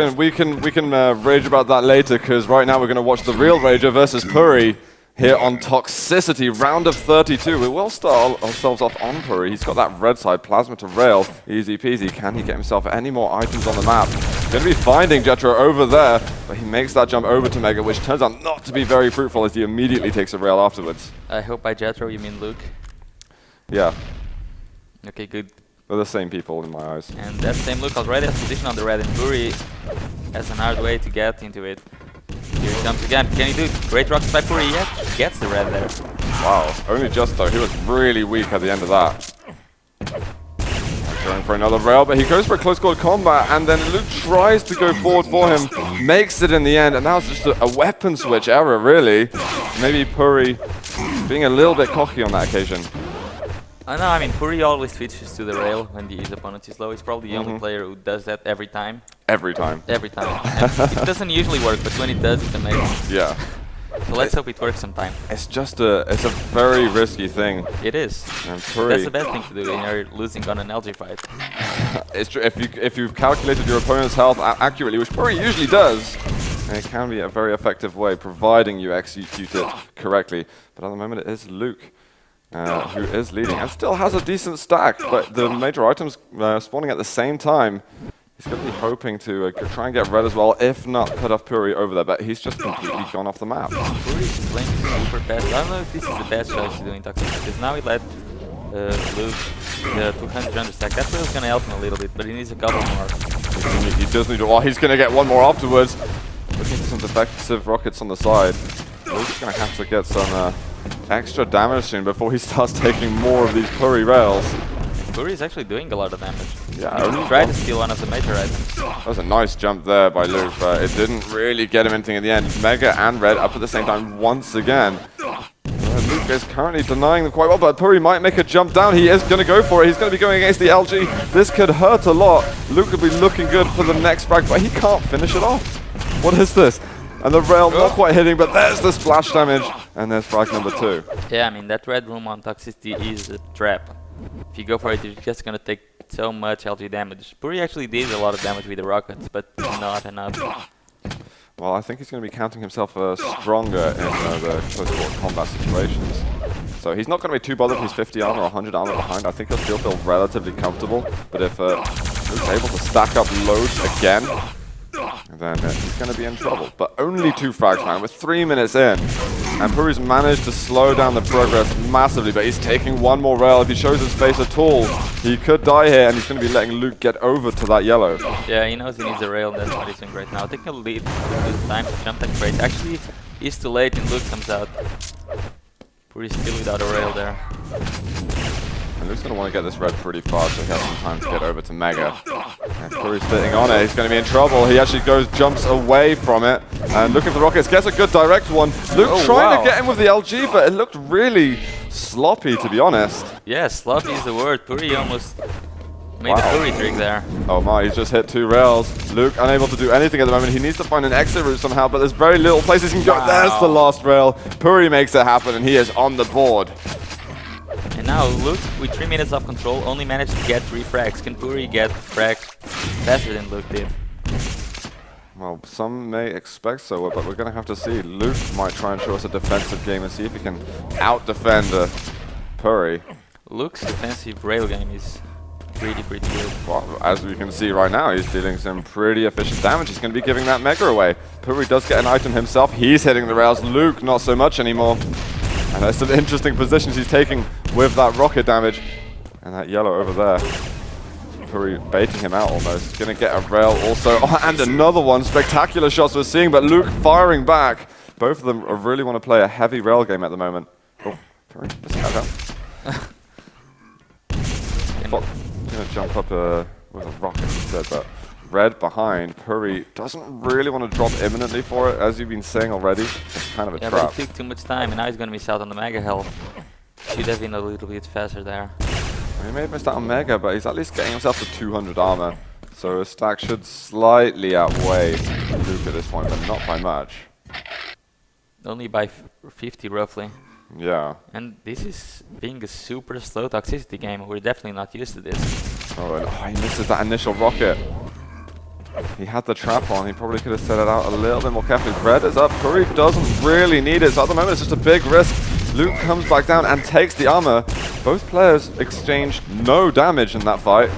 We can rage about that later, because right now we're going to watch the real Rager versus Purri here on Toxicity, round of 32. We will start ourselves off on Purri. He's got that red side, plasma to rail, easy peasy. Can he get himself any more items on the map? Going to be finding Jetro over there, but he makes that jump over to Mega, which turns out not to be very fruitful as he immediately takes a rail afterwards. I hope by Jetro you mean Luke. Yeah. Okay, good. They're the same people in my eyes. And that same Luke already has position on the red, and Purri has an hard way to get into it. Here he comes again. Can he do it? Great rocks by Purri, yet gets the red there. Wow, only just though. He was really weak at the end of that. Going for another rail, but he goes for a close call combat, and then Luke tries to go forward for him, makes it in the end, and now it's just a weapon switch error, really. Maybe Purri being a little bit cocky on that occasion. No, I mean, Purri always switches to the rail when his opponent is low. He's probably the only player who does that every time. Every time. Every time. And it doesn't usually work, but when it does, it's amazing. Yeah. So let's hope it works sometime. It's just it's a very risky thing. It is. And Purri, that's the best thing to do when you're losing on an LG fight. It's true. If you've calculated your opponent's health accurately, which Purri usually does, it can be a very effective way, providing you execute it correctly. But at the moment, it is Luke who is leading and still has a decent stack. But the major items spawning at the same time. He's going to be hoping to try and get red as well, if not cut off Purri over there, but he's just completely gone off the map. Purri's playing super fast. I don't know if this is the best choice to do in Toxicity, because now he let Luke the 200 understack. That's what's going to help him a little bit, but he needs a couple more. He does need to. Oh, he's going to get one more afterwards. Looking for some defensive rockets on the side. Luke's going to have to get some extra damage soon before he starts taking more of these Purri rails. Purri is actually doing a lot of damage. Yeah, only tried to steal one of the major items. That was a nice jump there by Luke, but it didn't really get him anything in the end. Mega and Red up at the same time once again. Luke is currently denying them quite well, but Purri might make a jump down. He is going to go for it. He's going to be going against the LG. This could hurt a lot. Luke could be looking good for the next frag, but he can't finish it off. What is this? And the rail not quite hitting, but there's the splash damage. And there's frag number 2. Yeah, I mean, that red room on Toxicity is a trap. If you go for it, you're just going to take so much LG damage. Purri actually did a lot of damage with the rockets, but not enough. Well, I think he's going to be counting himself stronger in the close combat situations. So he's not going to be too bothered if he's 50 armor or 100 armor behind. I think he'll still feel relatively comfortable. But if Luke's able to stack up loads again, then he's going to be in trouble. But only 2 frags, man. We're 3 minutes in. And Purri's managed to slow down the progress massively, but he's taking one more rail. If he shows his face at all, he could die here, and he's going to be letting Luke get over to that yellow. Yeah, he knows he needs a rail, and that's what he's doing right now. I think he'll lead with time to jump that crate. Actually, he's too late, and Luke comes out. Purri's still without a rail there. And Luke's going to want to get this red pretty fast, so he has some time to get over to Mega. And Purri's sitting on it. He's going to be in trouble. He actually jumps away from it, and looking for the rockets. Gets a good direct one. Luke trying to get him with the LG, but it looked really sloppy, to be honest. Yeah, sloppy is the word. Purri almost made the Purri trick there. Oh my, he's just hit 2 rails. Luke unable to do anything at the moment. He needs to find an exit route somehow, but there's very little places he can go. There's the last rail. Purri makes it happen, and he is on the board. And now Luke, with 3 minutes of control, only managed to get 3 frags. Can Purri get frags faster than Luke did? Well, some may expect so, but we're going to have to see. Luke might try and show us a defensive game and see if he can out-defend Purri. Luke's defensive rail game is pretty good. Well, as we can see right now, he's dealing some pretty efficient damage. He's going to be giving that Mega away. Purri does get an item himself. He's hitting the rails. Luke, not so much anymore. And there's some interesting positions he's taking with that rocket damage. And that yellow over there. Purri baiting him out almost. Going to get a rail also. Oh, and another one. Spectacular shots we're seeing, but Luke firing back. Both of them really want to play a heavy rail game at the moment. Oh, Purri, let's catch up. Going to jump up with a rocket instead, but red behind. Purri doesn't really want to drop imminently for it, as you've been saying already. It's kind of a trap. But it took too much time, and now he's going to miss out on the Mega health. Should have been a little bit faster there. He may have missed out on Mega, but he's at least getting himself to 200 armor. So his stack should slightly outweigh Luke at this point, but not by much. Only by 50 roughly. Yeah. And this is being a super slow Toxicity game. We're definitely not used to this. Oh, and he misses that initial rocket. he had the trap on. He probably could have set it out a little bit more carefully. Red is up. Purri doesn't really need it. So at the moment, it's just a big risk. Luke comes back down and takes the armor. Both players exchanged no damage in that fight.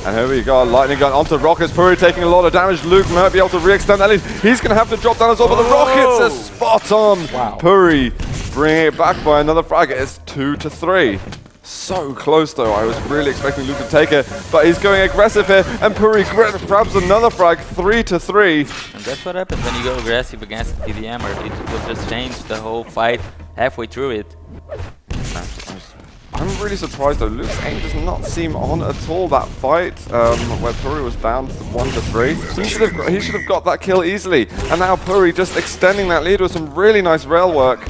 And here we go, lightning gun onto Rockets. Purri taking a lot of damage. Luke might be able to re-extend that lead. He's going to have to drop down as well, but the Rockets is spot on. Wow. Purri bringing it back by another frag. It's 2-3. So close though. I was really expecting Luke to take it, but he's going aggressive here, and Purri grabs another frag. 3-3. And that's what happens when you go aggressive against the TDM, or it will just change the whole fight halfway through it. I'm really surprised though. Luke's aim does not seem on at all. That fight where Purri was down to 1-3, he should have got that kill easily. And now Purri just extending that lead with some really nice rail work.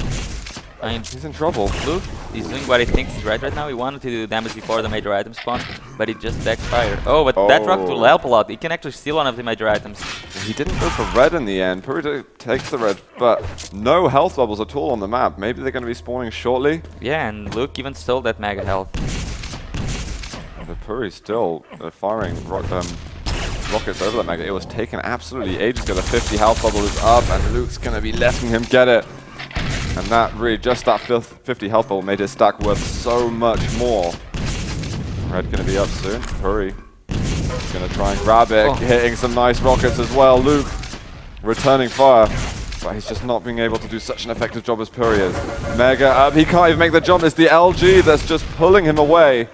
I mean, He's in trouble. Luke is doing what he thinks is right now. He wanted to do damage before the major item spawn, but it just backfired. Oh, but that rocket will help a lot. He can actually steal one of the major items. He didn't go for red in the end. Purri takes the red, but no health bubbles at all on the map. Maybe they're going to be spawning shortly. Yeah, and Luke even stole that mega health. But Purri's still firing rockets over that mega. It was taken absolutely ages ago. The 50 health bubble is up, and Luke's going to be letting him get it. And that really, just that 50 health bubble made his stack worth so much more. Red going to be up soon. Purri going to try and grab it, hitting some nice rockets as well. Luke returning fire, but he's just not being able to do such an effective job as Purri is. Mega up, he can't even make the jump. It's the LG that's just pulling him away.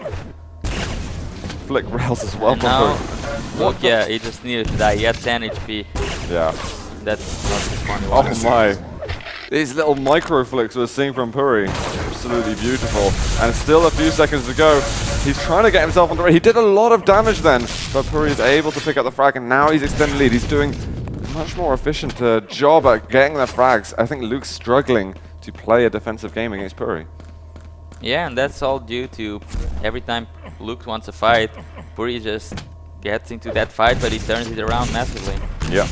Flick rails as well from Purri. Luke, yeah, he just needed to die. He had 10 HP. Yeah. That's not the spawn he Oh wanted. my. These little micro flicks we're seeing from Purri, absolutely beautiful. And still a few seconds to go. He's trying to get himself on the right. He did a lot of damage then, but Purri is able to pick up the frag, and now he's extending lead. He's doing a much more efficient job at getting the frags. I think Luke's struggling to play a defensive game against Purri. Yeah, and that's all due to every time Luke wants a fight, Purri just gets into that fight, but he turns it around massively. Yeah.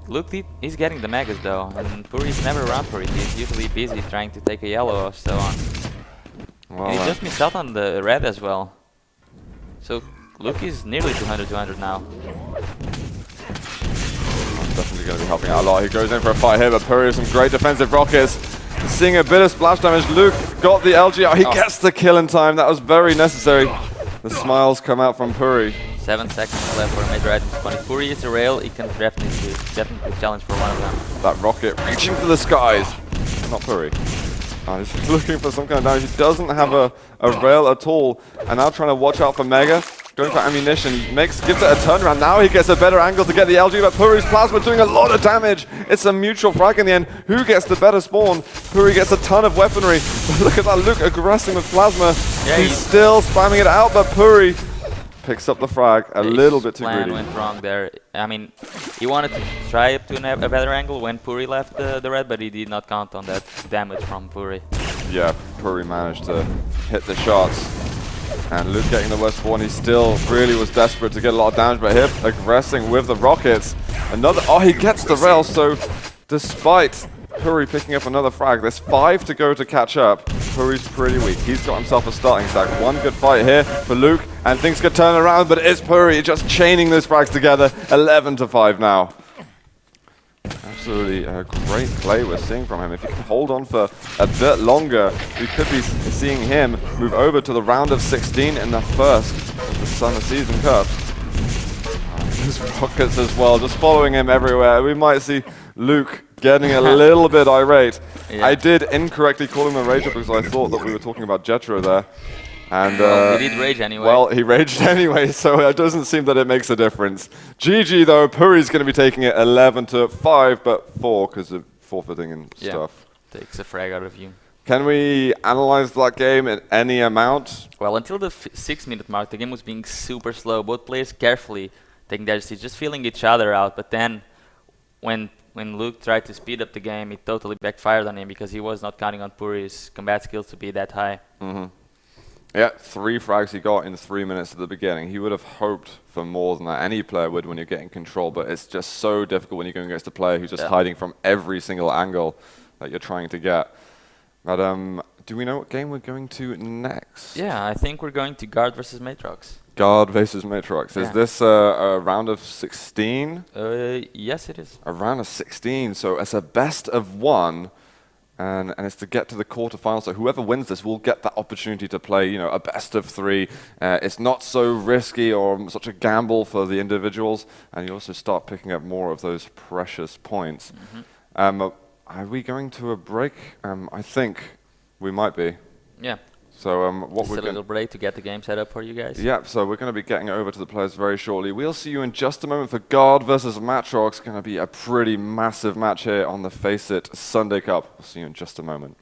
Luke, he's getting the megas though, and Purri's never around for it. He's usually busy trying to take a yellow or so on. Well, And he just missed out on the red as well. So Luke is nearly 200 now. That's definitely going to be helping out a lot. He goes in for a fight here, but Purri has some great defensive rockets. Seeing a bit of splash damage. Luke got the LG out. He gets the kill in time. That was very necessary. The smiles come out from Purri. 7 seconds left for a major item spawn. If Purri is a rail, he can definitely challenge for one of them. That rocket reaching for the skies. Not Purri. He's looking for some kind of damage. He doesn't have a rail at all. And now trying to watch out for Mega. Going for ammunition. Gives it a turnaround. Now he gets a better angle to get the LG, but Purri's plasma doing a lot of damage. It's a mutual frag in the end. Who gets the better spawn? Purri gets a ton of weaponry. But look at that Luke aggressing with plasma. Yeah, he's still spamming it out, but Purri picks up the frag a little bit too greedy. His plan went wrong there. I mean, he wanted to try up to a better angle when Purri left the red, but he did not count on that damage from Purri. Yeah, Purri managed to hit the shots. And Luke getting the worst spawn. He still really was desperate to get a lot of damage, but here aggressing with the rockets. He gets the rail, so despite Purri picking up another frag, there's 5 to go to catch up. Purri's pretty weak. He's got himself a starting stack. One good fight here for Luke, and things could turn around, but it's Purri just chaining those frags together. 11-5 now. Absolutely a great play we're seeing from him. If he can hold on for a bit longer, we could be seeing him move over to the round of 16 in the first of the Summer Season Cups. His rockets as well, just following him everywhere. We might see Luke getting a little bit irate. Yeah. I did incorrectly call him a rager because I thought that we were talking about Jetro there. And he did rage anyway. Well, he raged anyway, so it doesn't seem that it makes a difference. GG though, Purri's going to be taking it 11-5, but 4 because of forfeiting and stuff. Takes a frag out of you. Can we analyze that game in any amount? Well, until the 6-minute mark, the game was being super slow. Both players carefully taking their seats, just feeling each other out. But then, when Luke tried to speed up the game, it totally backfired on him because he was not counting on Purri's combat skills to be that high. Mm-hmm. Yeah, 3 frags he got in 3 minutes at the beginning. He would have hoped for more than that. Any player would when you're getting control, but it's just so difficult when you're going against a player who's just hiding from every single angle that you're trying to get. But do we know what game we're going to next? Yeah, I think we're going to Guard versus Matrox. Guard versus Matrox. Is Yeah. this a round of 16? Yes, it is. A round of 16, so it's a best of 1, and it's to get to the quarterfinals. So whoever wins this will get that opportunity to play, you know, a best of 3. It's not so risky or such a gamble for the individuals, and you also start picking up more of those precious points. Are we going to a break? I think we might be. Yeah. So what Just we're a going little break to get the game set up for you guys. yeah, so we're going to be getting over to the players very shortly. We'll see you in just a moment for Guard versus Matrox. Going to be a pretty massive match here on the FACEIT Sunday Cup. We'll see you in just a moment.